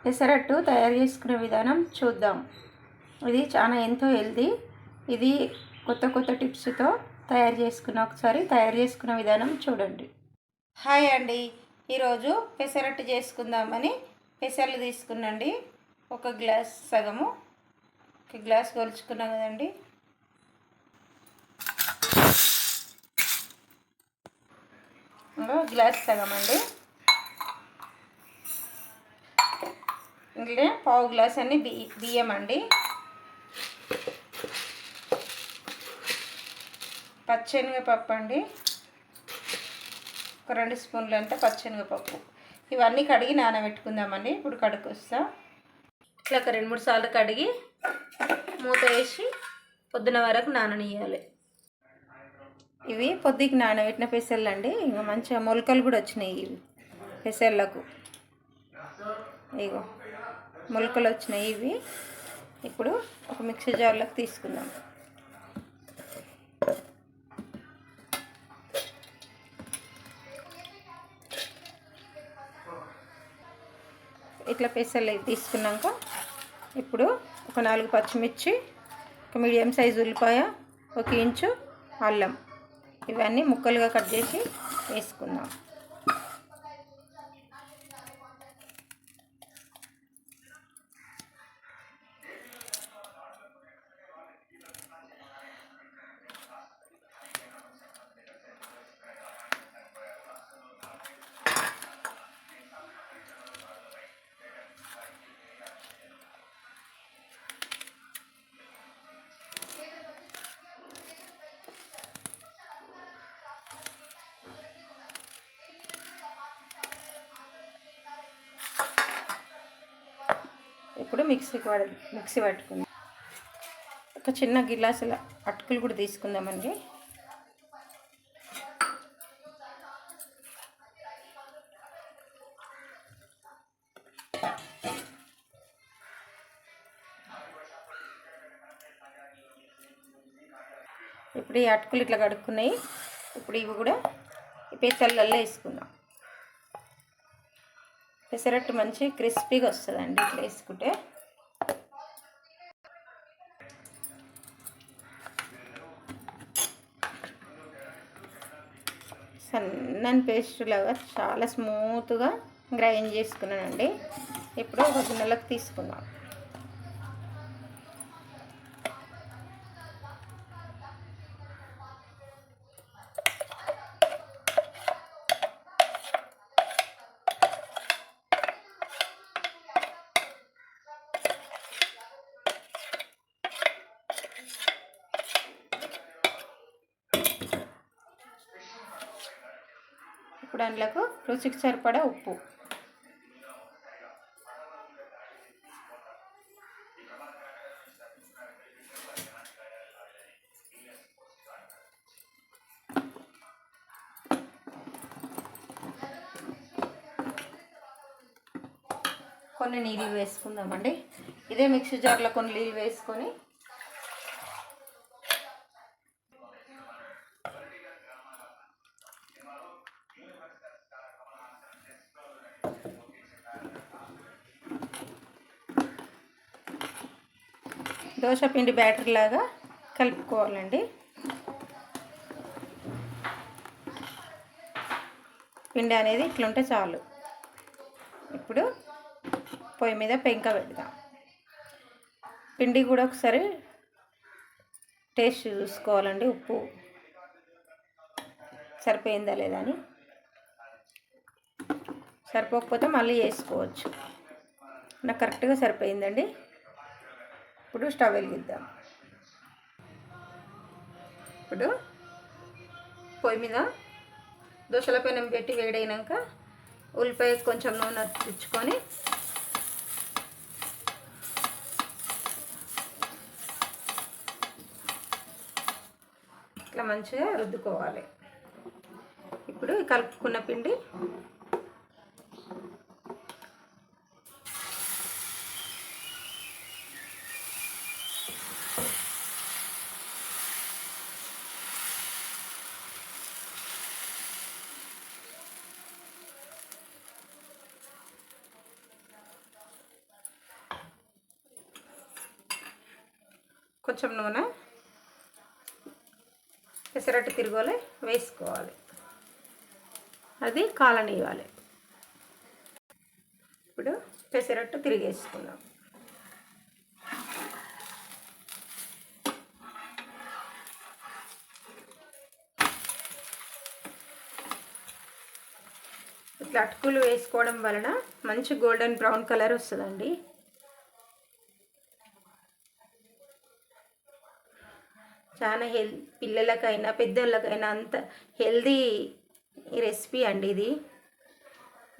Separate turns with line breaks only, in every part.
పెసరట్టు తయారు చేసుకునే విధానం చూద్దాం. ఇది చాలా ఎంతో హెల్తీ. ఇది కొత్త కొత్త టిప్స్తో ఒకసారి తయారు చేసుకునే విధానం చూడండి. హాయ్ అండి, ఈరోజు పెసరట్టు చేసుకుందామని పెసర్లు తీసుకున్నాండి. ఒక గ్లాస్ సగము, ఒక గ్లాస్ కొలుచుకున్నాం కదండి. గ్లాస్ సగం అండి. ఇందులో పావు గ్లాస్ అన్ని బియ్యం అండి. పచ్చెనగపప్పు అండి, ఒక 2 స్పూన్లు అంటే పచ్చెనగపప్పు. ఇవన్నీ కడిగి నానబెట్టుకుందామండి. ఇప్పుడు కడుక్కొస్తా. ఇట్లా ఒక 2-3 సార్లు కడిగి మూత వేసి పొద్దున వరకు నాననియాలి. ఇవి పొద్దుకి నానబెట్టిన పెసర్లు అండి. ఇంకా మంచిగా మొలకలు కూడా వచ్చినాయి ఇవి పెసర్లకు. ఇగో మొలకలు వచ్చినాయి ఇవి. ఇప్పుడు ఒక మిక్సీ జార్లోకి తీసుకుందాం. ఇట్లా పెసర్లు తీసుకున్నాక ఇప్పుడు ఒక 4 పచ్చిమిర్చి, ఒక మీడియం సైజు ఉల్లిపాయ, 1 ఇంచు అల్లం, ఇవన్నీ ముక్కలుగా కట్ చేసి వేసుకుందాం. ఇప్పుడు మిక్సీ పట్టుకుందాం. ఒక చిన్న గిలాసుల అటుకులు కూడా తీసుకుందామండి. ఇప్పుడు ఈ అటుకులు ఇట్లా కడుక్కున్నాయి. ఇప్పుడు ఇవి కూడా పెసర్లలో వేసుకుందాం. పెసరట్టు మంచి క్రిస్పీగా వస్తుందండి ఇట్లా వేసుకుంటే. సన్నని పేస్ట్ లాగా చాలా స్మూత్గా గ్రైండ్ చేసుకున్నానండి. ఇప్పుడు ఒక గిన్నెలకు తీసుకుందాం. ఇప్పుడు అందులోకి రుచికి సరిపడా ఉప్పు, కొన్ని నీళ్ళు వేసుకుందామండి. ఇదే మిక్సీ జార్లో కొన్ని నీళ్ళు వేసుకొని దోశ పిండి బ్యాటర్ లాగా కలుపుకోవాలండి. పిండి అనేది ఇట్లుంటే చాలు. ఇప్పుడు పొయ్యి మీద పెంక పెడదాం. పిండి కూడా ఒకసారి టేస్ట్ చూసుకోవాలండి, ఉప్పు సరిపోయిందా లేదా అని. సరిపోకపోతే మళ్ళీ వేసుకోవచ్చు. నాకు కరెక్ట్గా సరిపోయిందండి. ఇప్పుడు స్టవ్ వెలిగిద్దాం. ఇప్పుడు పొయ్యి మీద దోశల పెనం పెట్టి వేడైనాక ఉల్లిపాయ కొంచెం నూనె తెచ్చుకొని ఇట్లా మంచిగా రుద్దుకోవాలి. ఇప్పుడు కలుపుకున్న పిండి కొంచెం నూనె పెసరట్టు తిరగలే వేసుకోవాలి, అది కాలనివ్వాలి. ఇప్పుడు పెసరట్టు తిరిగేసుకుందాం. ఇట్లా అటుకులు వేసుకోవడం వలన మంచి గోల్డెన్ బ్రౌన్ కలర్ వస్తుందండి. చాలా పిల్లలకైనా పెద్దోళ్ళకైనా అంత హెల్దీ రెసిపీ అండి ఇది.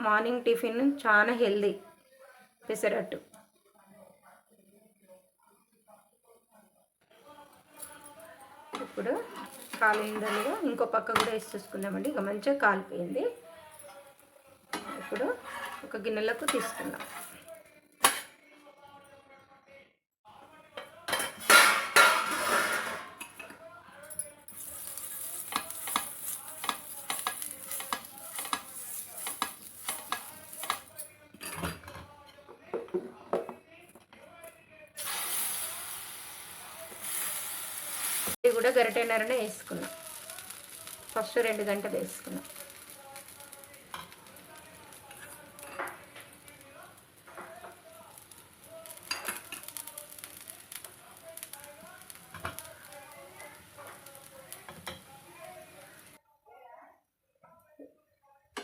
మార్నింగ్ టిఫిన్ చాలా హెల్దీ పెసరట్టు. ఇప్పుడు కాలిందలుగా ఇంకో పక్క కూడా వేసి చూసుకుందామండి. ఇక మంచిగా కాలిపోయింది. ఇప్పుడు ఒక గిన్నెలకు తీసుకుందాం. ఇది కూడా గరిటెన్నరనే వేసుకున్నాం. ఫస్ట్ 2 గంటలు వేసుకున్నాం.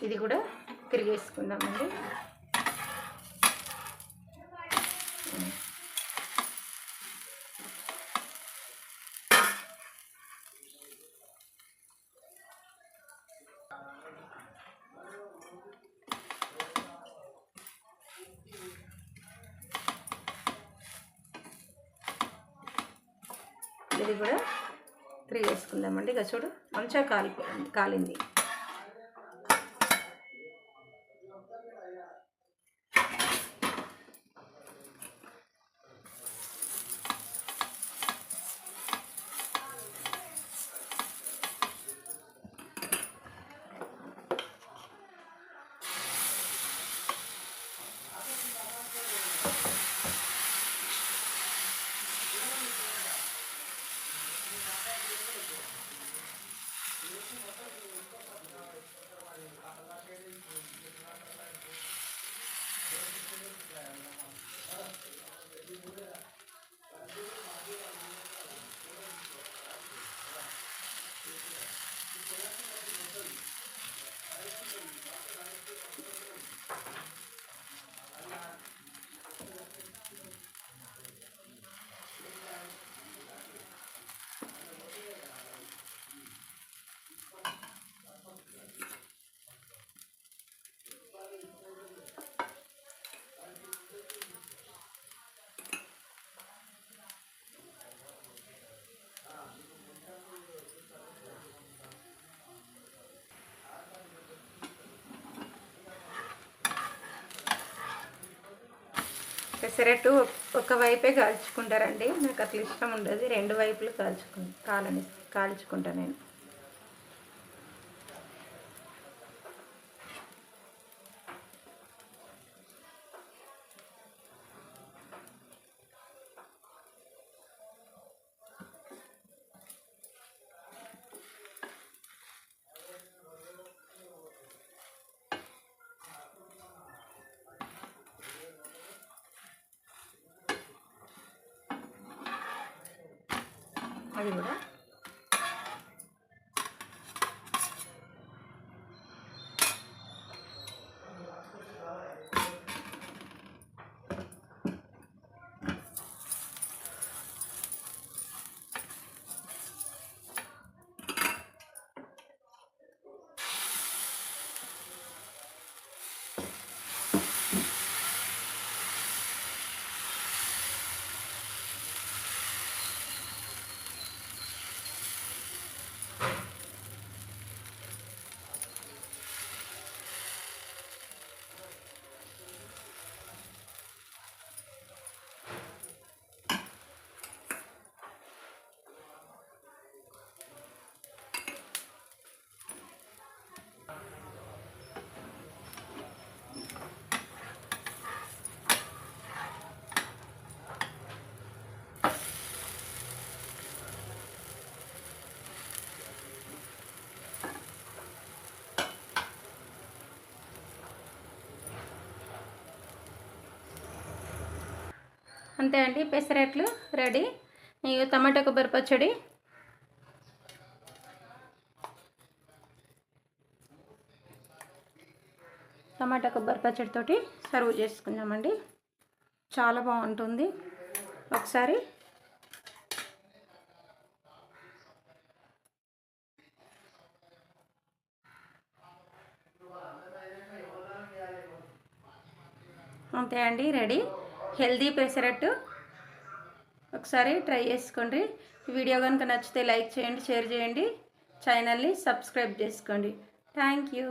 ఇది కూడా తిరిగేసుకుందామండి. ఇది కూడా తిరిగేసుకుందామండి. ఇక చూడు మంచిగా కాలింది. పెసరట్టు ఒక వైపే కాల్చుకుంటారండి. నాకు అట్లా ఇష్టం ఉండదు. 2 వైపులు కాల్చుకుంటా నేను. అది కూడా అంతే అండి, పెసరట్లు రెడీ. ఇక టమాటా కొబ్బరి పచ్చడి, టమాటా కొబ్బరి పచ్చడితోటి సర్వ్ చేసుకుందామండి. చాలా బాగుంటుంది. ఒకసారి అంతే అండి, రెడీ హెల్దీ పెసరట్టు. ఒకసారి ట్రై చేసుకోండి. వీడియో కనుక నచ్చితే లైక్ చేయండి, షేర్ చేయండి, ఛానల్ని సబ్స్క్రైబ్ చేసుకోండి. Thank you.